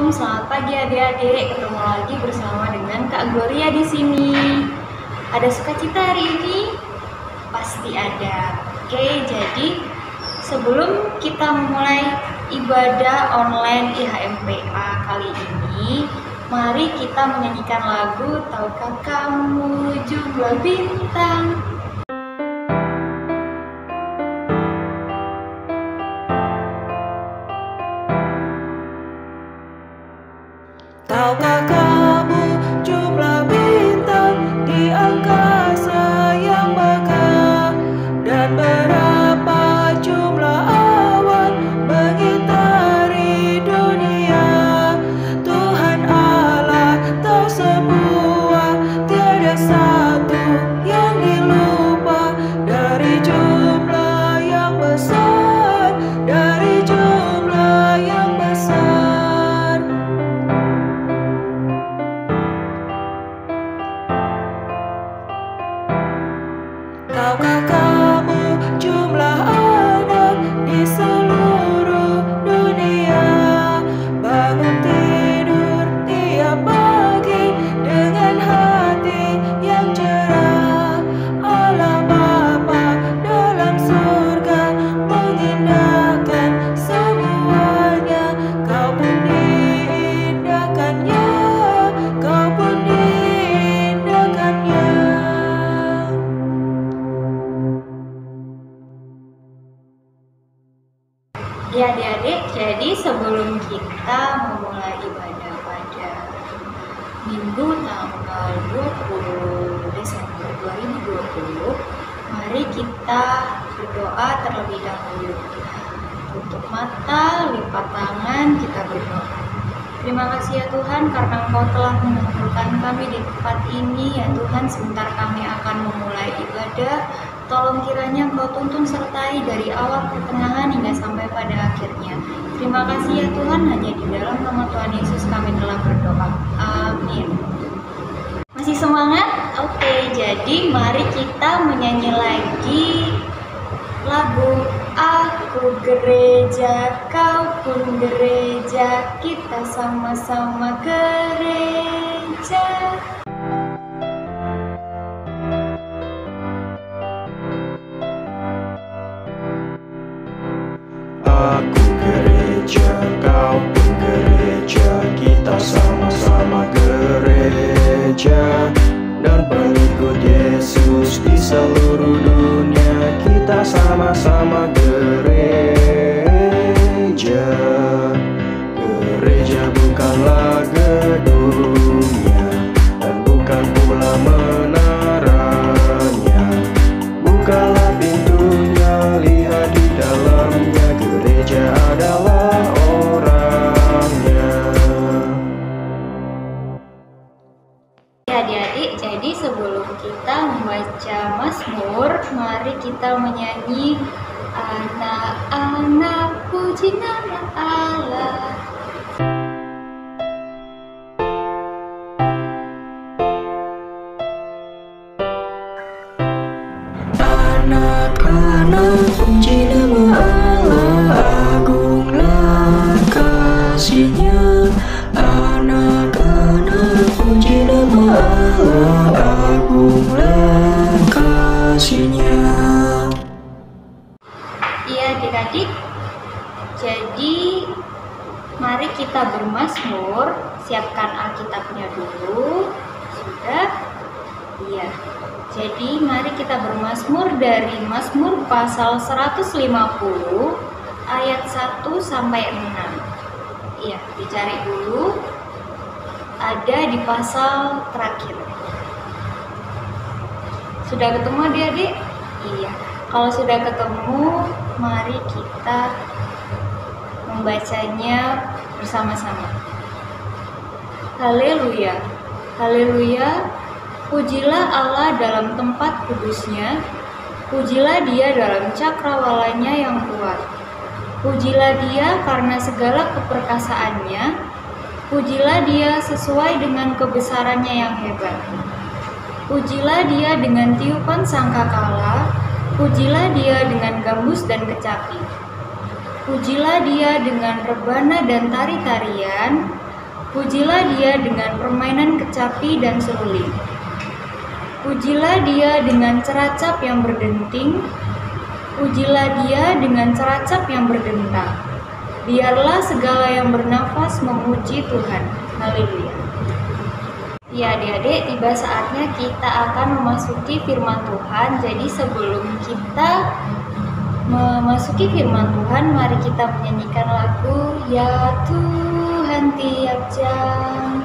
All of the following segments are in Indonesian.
selamat pagi adik-adik. Ketemu lagi bersama dengan Kak Gloria di sini. Ada sukacita hari ini? Pasti ada. Oke, jadi sebelum kita memulai ibadah online IHMPA kali ini, mari kita menyanyikan lagu Tahukah Kamu Jumlah Bintang. Tahukah kamu jumlah bintang di angkasa yang megah, dan berapa jumlah awan mengitari dunia? Tuhan Allah tahu semua, tiada satu yang dilupa. Dari jumlah yang besar, dari jumlah yang besar. Tahukah kamu jumlah anak di seluruh dunia? Bangun tidur tiap pagi dengan hati yang cerah. Allah Bapa dalam surga mengindahkan semuanya. Kau pun diindahkannya, kau pun diindahkannya. Ya adik-adik, jadi sebelum kita memulai ibadah pada Minggu tanggal 20 Desember 2020, mari kita berdoa terlebih dahulu. Tutup mata, lipat tangan, kita berdoa. Terima kasih ya Tuhan karena Engkau telah mengumpulkan kami di tempat ini. Ya Tuhan, sebentar kami akan memulai ibadah. Tolong kiranya Engkau tuntun sertai dari awal pertengahan hingga sampai pada akhirnya. Terima kasih ya Tuhan, hanya di dalam nama Tuhan Yesus kami telah berdoa. Amin. Masih semangat? Oke, jadi mari kita menyanyi lagi lagu Aku gereja, kau pun gereja, kita sama-sama gereja. Aku gereja, kau pun gereja, kita sama-sama gereja. Dan pengikut Yesus di seluruh dunia, kita sama-sama gereja. Gereja bukanlah gedungnya, dan bukan pula menaranya. Bukalah pintunya, lihat di dalamnya, gereja adalah orangnya. Ya adik-adik, jadi sebelum kita membaca Mazmur, mari kita menyanyi Anak-anak puji nama Allah. Anak-anak puji nama Allah, agunglah kasih-Nya. Anak-anak puji nama Allah, agunglah kasih-Nya. Iya adik-adik, jadi mari kita bermazmur. Siapkan Alkitabnya dulu. Sudah? Iya. Jadi mari kita bermazmur dari Mazmur pasal 150 ayat 1 sampai 6. Iya, dicari dulu. Ada di pasal terakhir. Sudah ketemu adik-adik? Iya. Kalau sudah ketemu, mari kita membacanya bersama-sama. Haleluya. Haleluya. Pujilah Allah dalam tempat kudus-Nya, pujilah Dia dalam cakrawalanya yang kuat. Pujilah Dia karena segala keperkasaannya, pujilah Dia sesuai dengan kebesarannya yang hebat. Pujilah Dia dengan tiupan sangkakala, pujilah Dia dengan gambus dan kecapi. Pujilah Dia dengan rebana dan tari-tarian, Pujilah dia dengan permainan kecapi dan seruling. Pujilah dia dengan ceracap yang berdenting. Pujilah dia dengan ceracap yang berdentang. Biarlah segala yang bernafas memuji Tuhan. Haleluya. Ya adik-adik, tiba saatnya kita akan memasuki firman Tuhan. Jadi sebelum kita memasuki firman Tuhan, mari kita menyanyikan lagu Ya Tuhan tiap jam.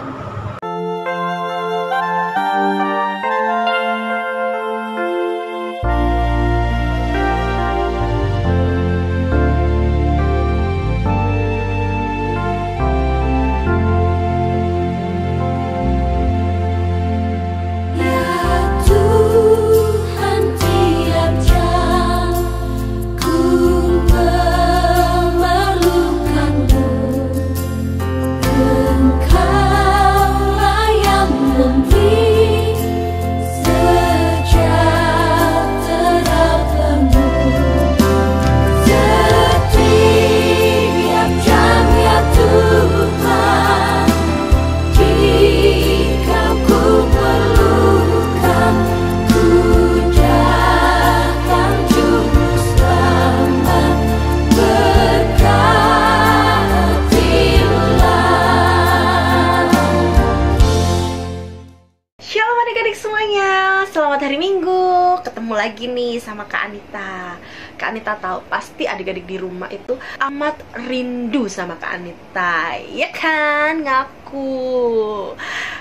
Selamat hari Minggu, ketemu lagi nih sama Kak Anita. Kak Anita tahu pasti adik-adik di rumah itu amat rindu sama Kak Anita, ya kan? Ngaku.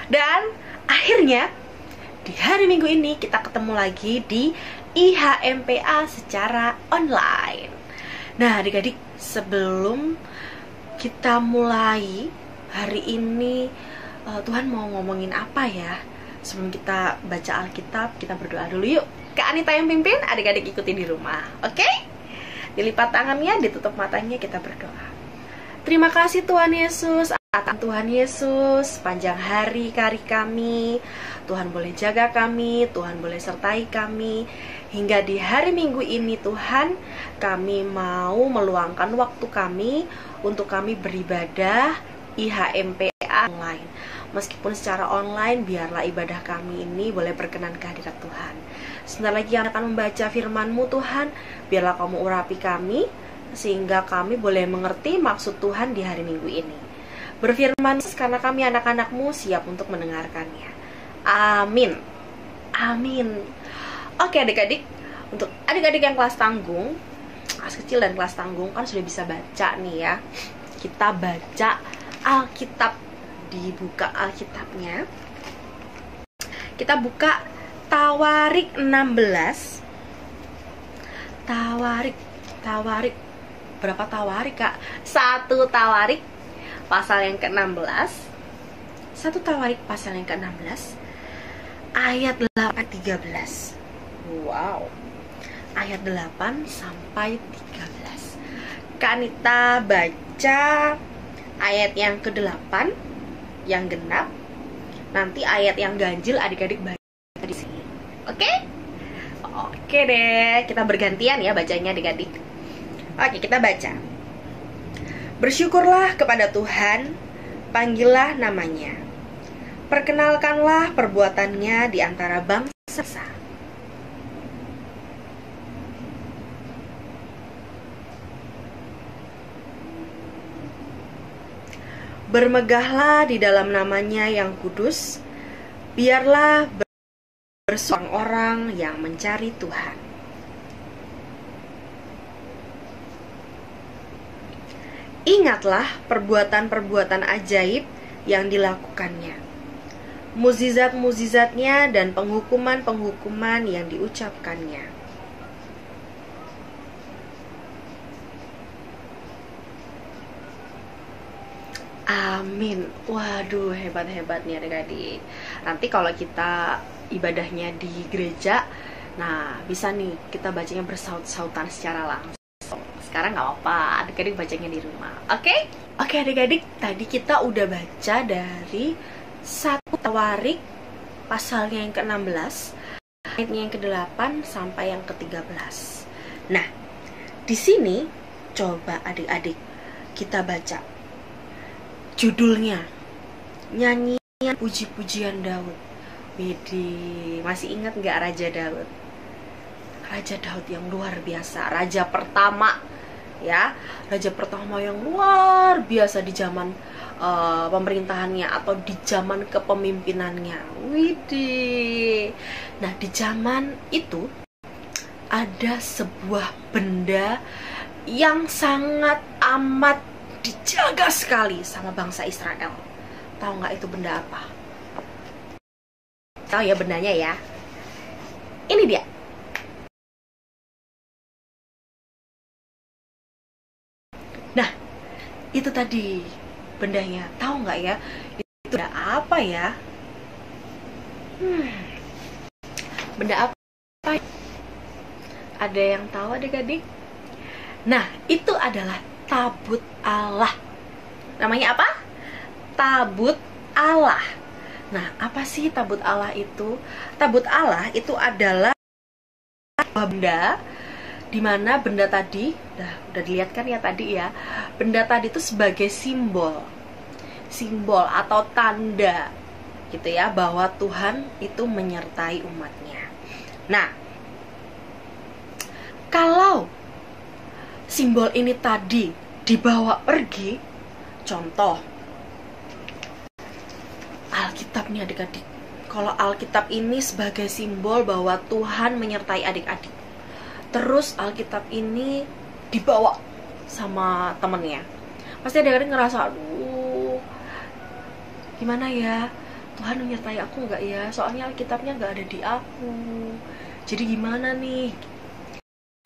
Dan akhirnya di hari Minggu ini kita ketemu lagi di IHMPA secara online. Nah adik-adik, sebelum kita mulai hari ini, Tuhan mau ngomongin apa ya? Sebelum kita baca Alkitab, kita berdoa dulu yuk. Kak Anita yang pimpin, adik-adik ikuti di rumah, oke? Dilipat tangannya, ditutup matanya, kita berdoa. Terima kasih Tuhan Yesus, atas Tuhan Yesus, panjang hari kami, Tuhan boleh jaga kami, Tuhan boleh sertai kami. Hingga di hari Minggu ini Tuhan, kami mau meluangkan waktu kami untuk kami beribadah IHMPA online. Meskipun secara online, biarlah ibadah kami ini boleh berkenan ke hadirat Tuhan. Sebentar lagi akan membaca firman-Mu Tuhan, biarlah kamu urapi kami, sehingga kami boleh mengerti maksud Tuhan di hari Minggu ini. Berfirman karena kami anak-anak-Mu siap untuk mendengarkannya. Amin. Amin. Oke adik-adik, untuk adik-adik yang kelas tanggung, kelas kecil dan kelas tanggung kan sudah bisa baca nih ya. Kita baca Alkitab. Dibuka Alkitabnya. Kita buka Tawarik 16. Tawarik. Berapa Tawarik, Kak? 1 Tawarik pasal yang ke-16. 1 Tawarik pasal yang ke-16 ayat 8-13. Wow. Ayat 8 sampai 13. Kak Anita baca ayat yang ke-8 yang genap, nanti ayat yang ganjil adik-adik baca di sini. Oke? Oke deh, kita bergantian ya bacanya adik-adik. Oke, kita baca. Bersyukurlah kepada Tuhan, panggillah namanya. Perkenalkanlah perbuatannya di antara bangsa. Bermegahlah di dalam namanya yang kudus, biarlah bersuara orang yang mencari Tuhan. Ingatlah perbuatan-perbuatan ajaib yang dilakukannya, mukjizat-mukjizatnya dan penghukuman-penghukuman yang diucapkannya. Amin. Waduh, hebat-hebat nih adik-adik. Nanti kalau kita ibadahnya di gereja, nah bisa nih kita bacanya bersaut-sautan secara langsung. Sekarang nggak apa-apa, adik-adik bacanya di rumah. Oke? Oke adik-adik, tadi kita udah baca dari 1 Tawarik pasalnya yang ke-16, ayatnya yang ke-8 sampai yang ke-13. Nah, di sini coba adik-adik kita baca judulnya. nyanyian puji-pujian Daud. Widih, masih ingat nggak Raja Daud? Raja Daud yang luar biasa, raja pertama ya, raja pertama yang luar biasa di zaman pemerintahannya atau di zaman kepemimpinannya. Widih. Nah, di zaman itu ada sebuah benda yang sangat amat dijaga sekali sama bangsa Israel. Tahu nggak itu benda apa? Tahu ya bendanya ya? Ini dia. Nah, itu tadi bendanya. Tahu nggak ya? Itu benda apa ya? Benda apa? Ada yang tahu adik-adik? Nah, itu adalah tabut Allah. Namanya apa? Tabut Allah. Nah, apa sih tabut Allah itu? Tabut Allah itu adalah benda di mana benda tadi, udah dilihat kan ya tadi ya. Benda tadi itu sebagai simbol atau tanda gitu ya, bahwa Tuhan itu menyertai umatnya. Nah, kalau simbol ini tadi dibawa pergi, contoh Alkitab nih adik-adik. Kalau Alkitab ini sebagai simbol bahwa Tuhan menyertai adik-adik, terus Alkitab ini dibawa sama temennya, pasti adik-adik ngerasa, aduh, gimana ya, Tuhan menyertai aku nggak ya? Soalnya Alkitabnya nggak ada di aku. Jadi gimana nih?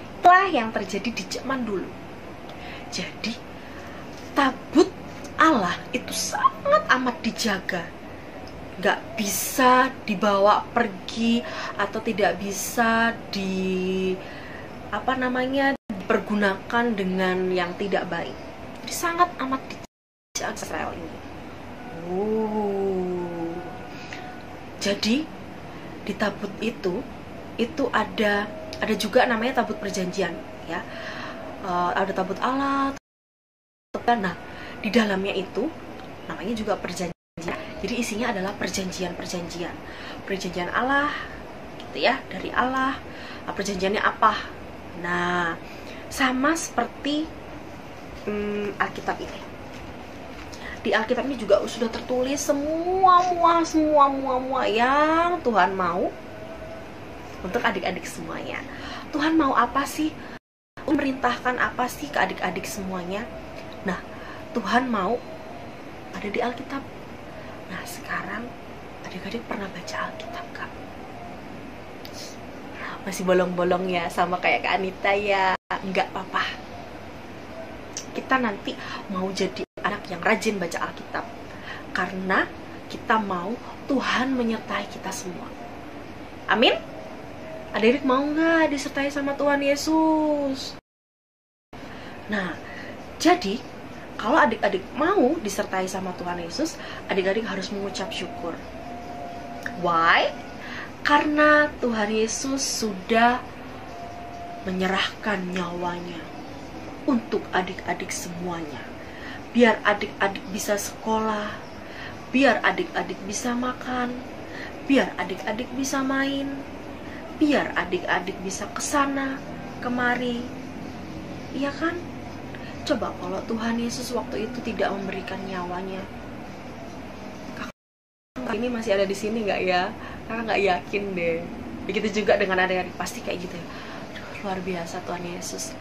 Itulah yang terjadi di zaman dulu. Jadi tabut Allah itu sangat amat dijaga, nggak bisa dibawa pergi atau tidak bisa dipergunakan dengan yang tidak baik. Jadi sangat amat dijaga Israel ini. Jadi di tabut itu ada juga namanya tabut perjanjian ya. Ada tabut Allah. Nah, di dalamnya itu namanya juga perjanjian. Jadi isinya adalah perjanjian Allah gitu ya, dari Allah. Perjanjiannya apa? Nah, sama seperti Alkitab ini. Di Alkitab ini juga sudah tertulis semua yang Tuhan mau untuk adik-adik semuanya. Tuhan mau apa sih? Memerintahkan apa sih ke adik-adik semuanya? Nah, Tuhan mau ada di Alkitab. Nah, sekarang adik-adik pernah baca Alkitab gak? Masih bolong-bolong ya, sama kayak Kak Anita ya. Enggak apa-apa. Kita nanti mau jadi anak yang rajin baca Alkitab, karena kita mau Tuhan menyertai kita semua. Amin. Adik-adik mau nggak disertai sama Tuhan Yesus? Nah, jadi kalau adik-adik mau disertai sama Tuhan Yesus, adik-adik harus mengucap syukur. Why? Karena Tuhan Yesus sudah menyerahkan nyawanya untuk adik-adik semuanya. Biar adik-adik bisa sekolah, biar adik-adik bisa makan, biar adik-adik bisa main, biar adik-adik bisa kesana, kemari. Iya kan? Coba kalau Tuhan Yesus waktu itu tidak memberikan nyawanya, kakak ini masih ada di sini nggak ya? Kakak nggak yakin deh. Begitu juga dengan adik-adik, pasti kayak gitu ya. Aduh, luar biasa Tuhan Yesus.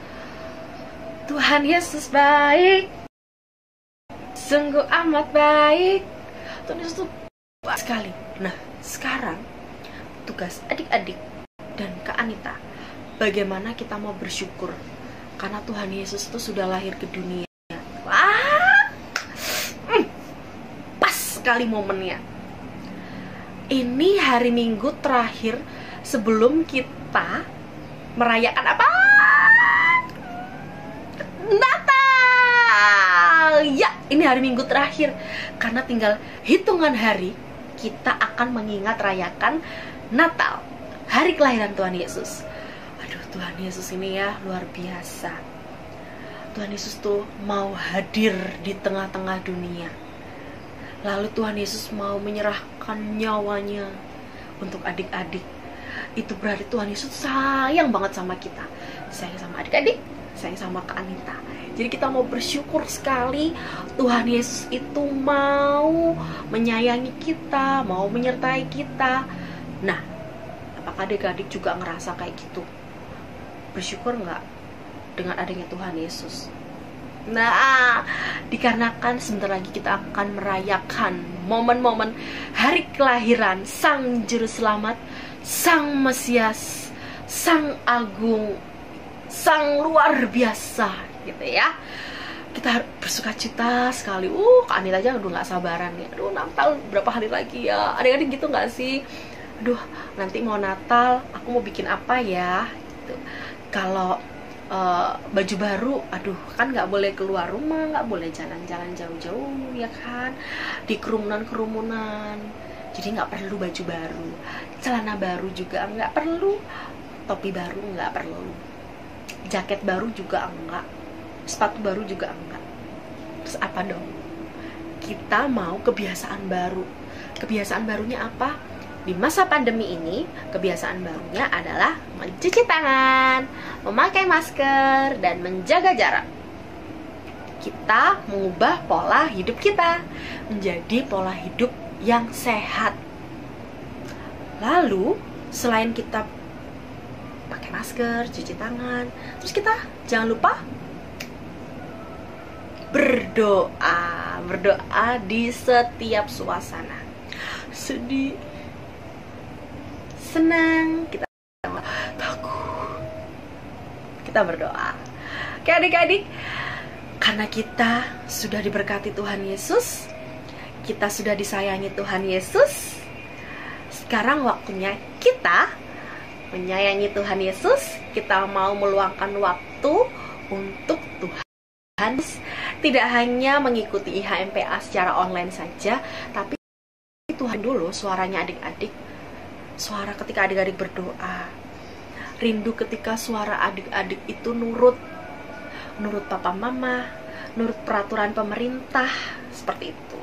Tuhan Yesus baik, sungguh amat baik. Tuhan Yesus tuh baik sekali. Nah, sekarang tugas adik-adik dan Kak Anita, bagaimana kita mau bersyukur karena Tuhan Yesus itu sudah lahir ke dunia. Wah, pas sekali momennya. Ini hari Minggu terakhir sebelum kita merayakan apa? Natal. Ya, ini hari Minggu terakhir. Karena tinggal hitungan hari kita akan mengingat rayakan Natal, hari kelahiran Tuhan Yesus. Aduh, Tuhan Yesus ini ya luar biasa. Tuhan Yesus tuh mau hadir di tengah-tengah dunia. Lalu Tuhan Yesus mau menyerahkan nyawanya untuk adik-adik. Itu berarti Tuhan Yesus sayang banget sama kita. Sayang sama adik-adik, sayang sama Kak Anita. Jadi kita mau bersyukur sekali Tuhan Yesus itu mau menyayangi kita, mau menyertai kita. Nah, apakah adik-adik juga ngerasa kayak gitu? Bersyukur nggak dengan adanya Tuhan Yesus? Nah, dikarenakan sebentar lagi kita akan merayakan momen-momen hari kelahiran Sang Juru Selamat, Sang Mesias, Sang Agung, Sang luar biasa, gitu ya. Kita bersuka cita sekali. Kak Anita aja udah gak sabaran nih. Aduh, Natal berapa hari lagi ya? Adik-adik gitu gak sih? Aduh, nanti mau Natal, aku mau bikin apa ya? Gitu. Kalau baju baru, aduh, kan nggak boleh keluar rumah, nggak boleh jalan-jalan jauh-jauh, ya kan? Di kerumunan-kerumunan. Jadi nggak perlu baju baru, celana baru juga nggak perlu, topi baru nggak perlu, jaket baru juga enggak, sepatu baru juga enggak. Terus apa dong? Kita mau kebiasaan baru. Kebiasaan barunya apa? Di masa pandemi ini, kebiasaan barunya adalah mencuci tangan, memakai masker, dan menjaga jarak. Kita mengubah pola hidup kita menjadi pola hidup yang sehat. Lalu, selain kita pakai masker, cuci tangan, terus kita jangan lupa berdoa di setiap suasana. Sedih, senang, kita takut, kita berdoa. Oke adik-adik, karena kita sudah diberkati Tuhan Yesus, kita sudah disayangi Tuhan Yesus, sekarang waktunya kita menyayangi Tuhan Yesus. Kita mau meluangkan waktu untuk Tuhan, tidak hanya mengikuti IHMPA secara online saja, tapi Tuhan dulu suaranya adik-adik, suara ketika adik-adik berdoa. Rindu ketika suara adik-adik itu nurut papa mama, nurut peraturan pemerintah, seperti itu.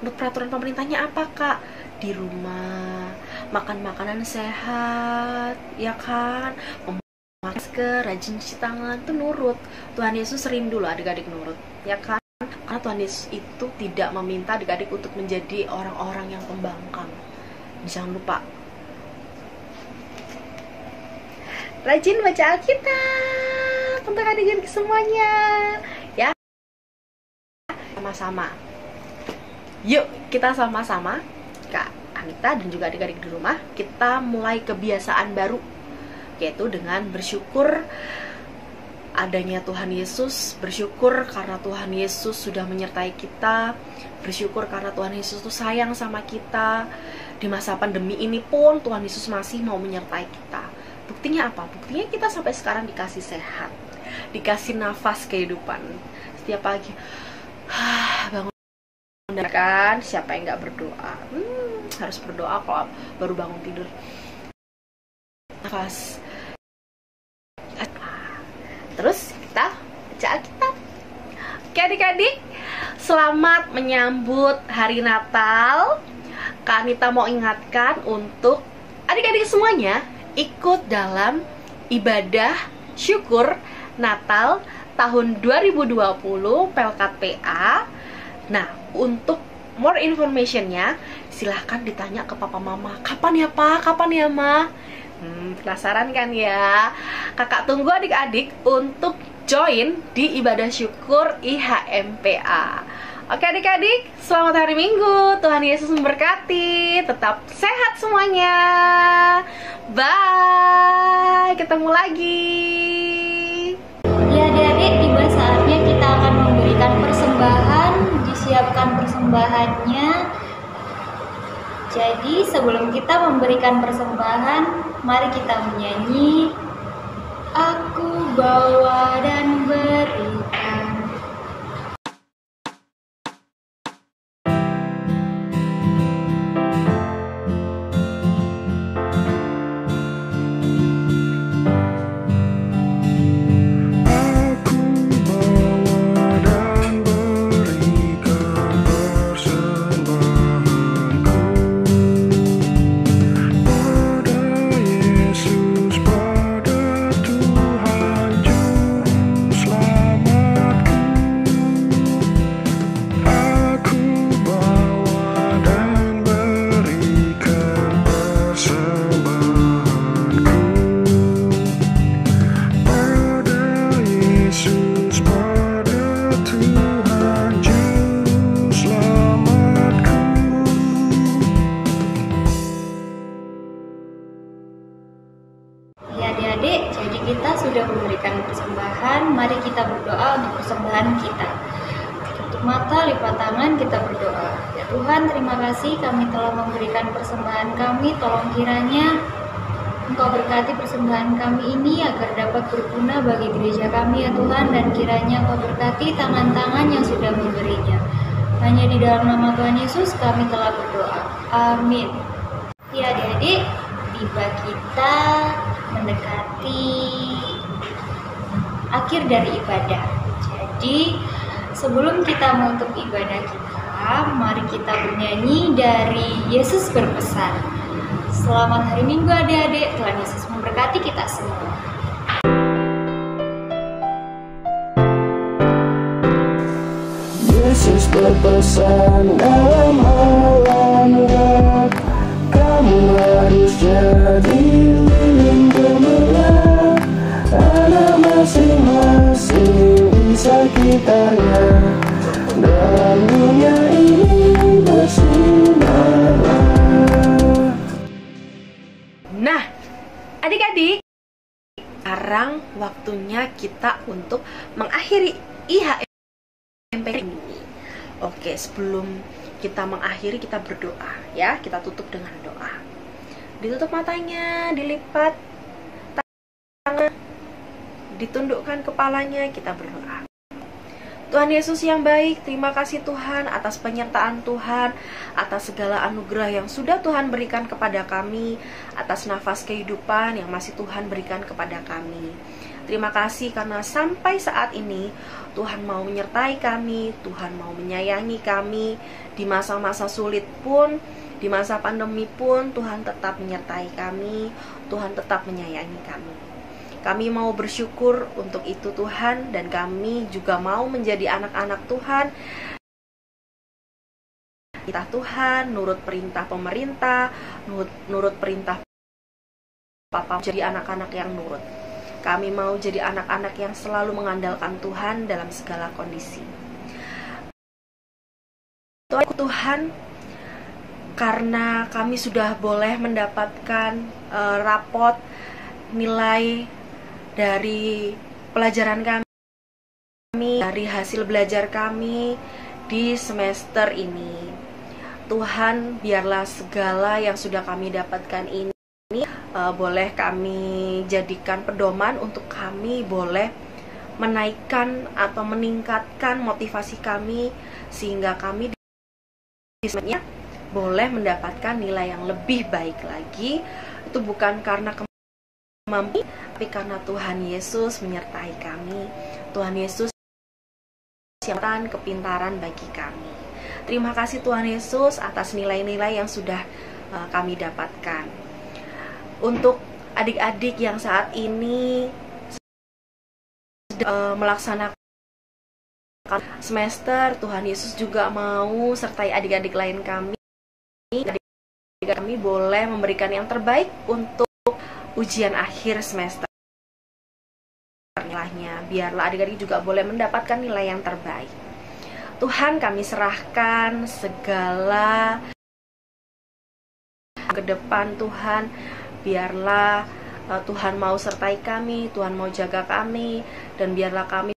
Nurut peraturan pemerintahnya apa, Kak? Di rumah makan makanan sehat, ya kan? Memakai masker, rajin cuci tangan, tuh nurut. Tuhan Yesus rindu loh adik-adik nurut, ya kan? Karena Tuhan Yesus itu tidak meminta adik-adik untuk menjadi orang-orang yang pembangkang. Jangan lupa rajin baca Alkitab untuk adik-adik semuanya, ya. Sama-sama. Yuk, kita sama-sama, Kak Anita dan juga adik-adik di rumah, kita mulai kebiasaan baru, yaitu dengan bersyukur adanya Tuhan Yesus, bersyukur karena Tuhan Yesus sudah menyertai kita, bersyukur karena Tuhan Yesus itu sayang sama kita. Di masa pandemi ini pun Tuhan Yesus masih mau menyertai kita. Buktinya apa? Buktinya kita sampai sekarang dikasih sehat, dikasih nafas kehidupan. Setiap pagi bangun, kan? Siapa yang nggak berdoa? Harus berdoa kalau baru bangun tidur. Nafas. Terus kita baca Alkitab. Oke adik-adik, selamat menyambut hari Natal. Kak Anita mau ingatkan untuk adik-adik semuanya ikut dalam ibadah syukur Natal tahun 2020 Pelkat PA. Nah, untuk more informationnya silahkan ditanya ke papa mama. Kapan ya Pak? Kapan ya Ma? Penasaran kan ya? Kakak tunggu adik-adik untuk join di ibadah syukur IHMPA. Oke adik-adik, selamat hari Minggu. Tuhan Yesus memberkati. Tetap sehat semuanya. Bye. Ketemu lagi. Ya adik-adik, tiba saatnya kita akan memberikan persembahan. Disiapkan persembahannya. Jadi sebelum kita memberikan persembahan, mari kita menyanyi Aku bawa dan berikan. Aku bawa dan berikan persembahan. Tuhan, terima kasih kami telah memberikan persembahan kami. Tolong kiranya Engkau berkati persembahan kami ini agar dapat berguna bagi gereja kami ya Tuhan, dan kiranya Engkau berkati tangan-tangan yang sudah memberinya. Hanya di dalam nama Tuhan Yesus kami telah berdoa. Amin. Ya adik-adik, tiba kita mendekati akhir dari ibadah. Jadi sebelum kita menutup ibadah kita, mari kita bernyanyi dari Yesus Berpesan. Selamat hari Minggu adik-adik, Tuhan Yesus memberkati kita semua. Yesus berpesan dalam hal anugerah, kamu harus jadi lilin gemerlap. Anak masing-masing bisa gitarnya, dalam dunia ini bersinarlah. Nah, adik-adik, sekarang waktunya kita untuk mengakhiri IHMP ini. Oke, sebelum kita mengakhiri, kita berdoa ya. Kita tutup dengan doa. Ditutup matanya, dilipat tangan, ditundukkan kepalanya, kita berdoa. Tuhan Yesus yang baik, terima kasih Tuhan atas penyertaan Tuhan, atas segala anugerah yang sudah Tuhan berikan kepada kami, atas nafas kehidupan yang masih Tuhan berikan kepada kami. Terima kasih karena sampai saat ini Tuhan mau menyertai kami, Tuhan mau menyayangi kami. Di masa-masa sulit pun, di masa pandemi pun, Tuhan tetap menyertai kami, Tuhan tetap menyayangi kami. Kami mau bersyukur untuk itu Tuhan, dan kami juga mau menjadi anak-anak Tuhan. Kita Tuhan, nurut perintah pemerintah, nurut perintah Papa, jadi anak-anak yang nurut. Kami mau jadi anak-anak yang selalu mengandalkan Tuhan dalam segala kondisi. Tuhan, karena kami sudah boleh mendapatkan rapot nilai dari pelajaran kami, dari hasil belajar kami di semester ini. Tuhan, biarlah segala yang sudah kami dapatkan ini boleh kami jadikan pedoman untuk kami boleh menaikkan atau meningkatkan motivasi kami, sehingga kami di semuanya boleh mendapatkan nilai yang lebih baik lagi. Itu bukan karena kemampuan, tapi karena Tuhan Yesus menyertai kami. Tuhan Yesus siapkan kepintaran bagi kami. Terima kasih Tuhan Yesus atas nilai-nilai yang sudah kami dapatkan. Untuk adik-adik yang saat ini melaksanakan semester, Tuhan Yesus juga mau sertai adik-adik lain kami. Adik-adik kami boleh memberikan yang terbaik untuk ujian akhir semester. Nilainya, biarlah adik-adik juga boleh mendapatkan nilai yang terbaik. Tuhan, kami serahkan segala ke depan Tuhan. Biarlah Tuhan mau sertai kami, Tuhan mau jaga kami, dan biarlah kami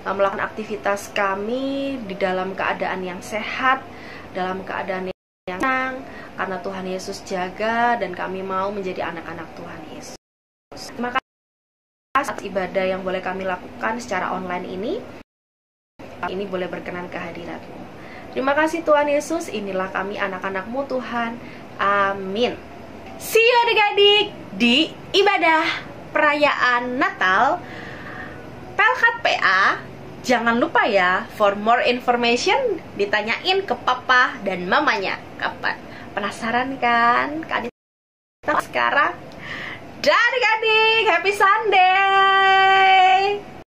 melakukan aktivitas kami di dalam keadaan yang sehat, dalam keadaan yang senang, karena Tuhan Yesus jaga dan kami mau menjadi anak-anak Tuhan Yesus. Terima kasih atas ibadah yang boleh kami lakukan secara online ini. Ini boleh berkenan kehadirat-Mu. Terima kasih Tuhan Yesus, inilah kami anak-anak-Mu Tuhan. Amin. See you adik-adik di ibadah perayaan Natal Pelkat PA. Jangan lupa ya, for more information ditanyain ke papa dan mamanya kapan. Penasaran kan? Sekarang. Dah adik-adik, happy Sunday.